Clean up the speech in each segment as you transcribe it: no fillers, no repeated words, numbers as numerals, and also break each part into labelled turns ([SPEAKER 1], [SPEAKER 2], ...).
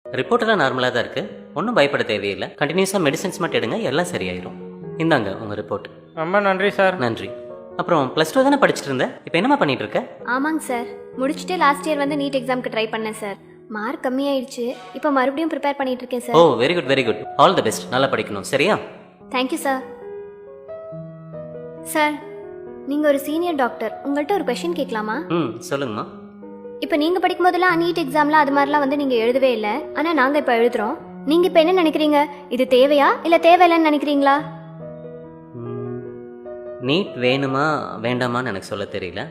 [SPEAKER 1] ரிப்போர்ட்டெல்லாம் நார்மலாக தான் இருக்குது, ஒன்றும் பயப்பட தேவையில்லை. கண்டினியூஸாக மெடிசன்ஸ் மட்டும் எடுங்க, எல்லாம் சரியாயிரும். இந்தாங்க உங்கள் ரிப்போர்ட்.
[SPEAKER 2] ரொம்ப நன்றி சார்.
[SPEAKER 1] நன்றி. அப்புறம் ப்ளஸ் டூ தானே படிச்சுட்டு இருந்த, இப்போ என்னம்மா பண்ணிட்டு இருக்க?
[SPEAKER 3] ஆமாங்க சார், முடிச்சுட்டு லாஸ்ட் இயர் வந்து நீட் எக்ஸாமுக்கு ட்ரை பண்ணேன் சார். மார்க் கம்மியாயிடுச்சு, இப்போ மறுபடியும் ப்ரிப்பேர் பண்ணிட்டு இருக்கேன்
[SPEAKER 1] ஓ
[SPEAKER 3] sir.
[SPEAKER 1] Very good very good, all the best. நல்லா படிக்கணும், சரியா?
[SPEAKER 3] Thank you sir. சார், நீங்கள் ஒரு சீனியர் டாக்டர், உங்கள்கிட்ட ஒரு கொஷின் கேட்கலாமா?
[SPEAKER 1] சொல்லுங்கம்மா.
[SPEAKER 3] இப்போ நீங்கள் படிக்கும் போதெல்லாம் நீட் எக்ஸாம்லாம் அது மாதிரிலாம் வந்து நீங்கள் எழுதவே இல்லை, ஆனால் நாங்கள் இப்போ எழுதுகிறோம். நீங்கள் இப்போ என்ன நினைக்கிறீங்க, இது தேவையா இல்லை தேவையில்லைன்னு நினைக்கிறீங்களா?
[SPEAKER 1] நீட் வேணுமா வேண்டாமான்னு எனக்கு சொல்ல தெரியல,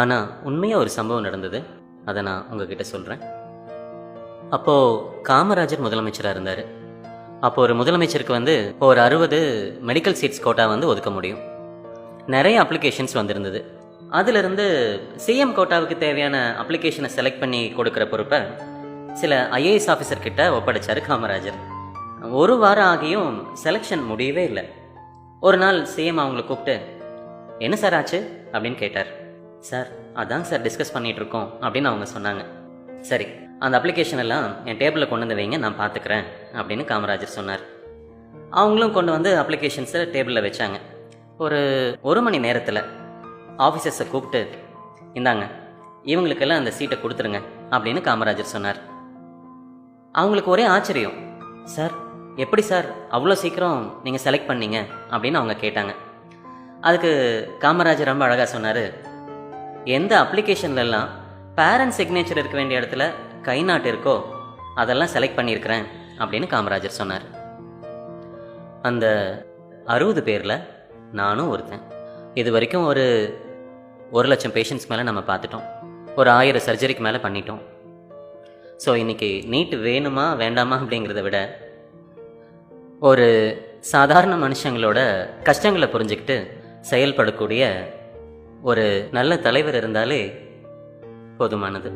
[SPEAKER 1] ஆனால் உண்மையாக ஒரு சம்பவம் நடந்தது, அதை நான் உங்ககிட்ட சொல்கிறேன். அப்போது காமராஜர் முதலமைச்சராக இருந்தார். அப்போது ஒரு முதலமைச்சருக்கு வந்து ஒரு 60 மெடிக்கல் சீட்ஸ் கோட்டா வந்து ஒதுக்க முடியும். நிறைய அப்ளிகேஷன்ஸ் வந்திருந்தது. அதிலிருந்து சிஎம் கோட்டாவுக்கு தேவையான அப்ளிகேஷனை செலக்ட் பண்ணி கொடுக்குற பொறுப்பை சில ஐஏஎஸ் ஆஃபீஸர் கிட்ட ஒப்படைச்சார் காமராஜர். ஒரு வாரம் ஆகியும் செலெக்ஷன் முடியவே இல்லை. ஒரு நாள் சிஎம் அவங்கள கூப்பிட்டு, என்ன சார் ஆச்சு அப்படின்னு கேட்டார். சார் அதான் சார் டிஸ்கஸ் பண்ணிகிட்டு இருக்கோம் அப்படின்னு அவங்க சொன்னாங்க. சரி, அந்த அப்ளிகேஷன் எல்லாம் என் டேபிளில் கொண்டு வந்து வைங்க, நான் பார்த்துக்கிறேன் அப்படின்னு காமராஜர் சொன்னார். அவங்களும் கொண்டு வந்து அப்ளிகேஷன்ஸை டேபிளில் வச்சாங்க. ஒரு மணி நேரத்தில் ஆஃபீஸர்ஸை கூப்பிட்டு, இந்தாங்க இவங்களுக்கெல்லாம் அந்த சீட்டை கொடுத்துருங்க அப்படின்னு காமராஜர் சொன்னார். அவங்களுக்கு ஒரே ஆச்சரியம். சார் எப்படி சார் அவ்வளோ சீக்கிரம் நீங்கள் செலக்ட் பண்ணீங்க அப்படின்னு அவங்க கேட்டாங்க. அதுக்கு காமராஜர் ரொம்ப அழகாக சொன்னார், எந்த அப்ளிகேஷன்லலாம் பேரண்ட் சிக்னேச்சர் இருக்க வேண்டிய இடத்துல கை நாட்டு இருக்கோ அதெல்லாம் செலக்ட் பண்ணியிருக்கிறேன் அப்படின்னு காமராஜர் சொன்னார். அந்த 60 பேரில் நானும் ஒருத்தன். இது வரைக்கும் ஒரு 1,00,000 பேஷண்ட்ஸ் மேலே நம்ம பார்த்துட்டோம், ஒரு 1000 சர்ஜரிக்கு மேலே பண்ணிட்டோம். ஸோ இன்றைக்கி நீட் வேணுமா வேண்டாமா அப்படிங்கிறத விட ஒரு சாதாரண மனுஷங்களோட கஷ்டங்களை புரிஞ்சுக்கிட்டு செயல்படக்கூடிய ஒரு நல்ல தலைவர் இருந்தாலே போதுமானது.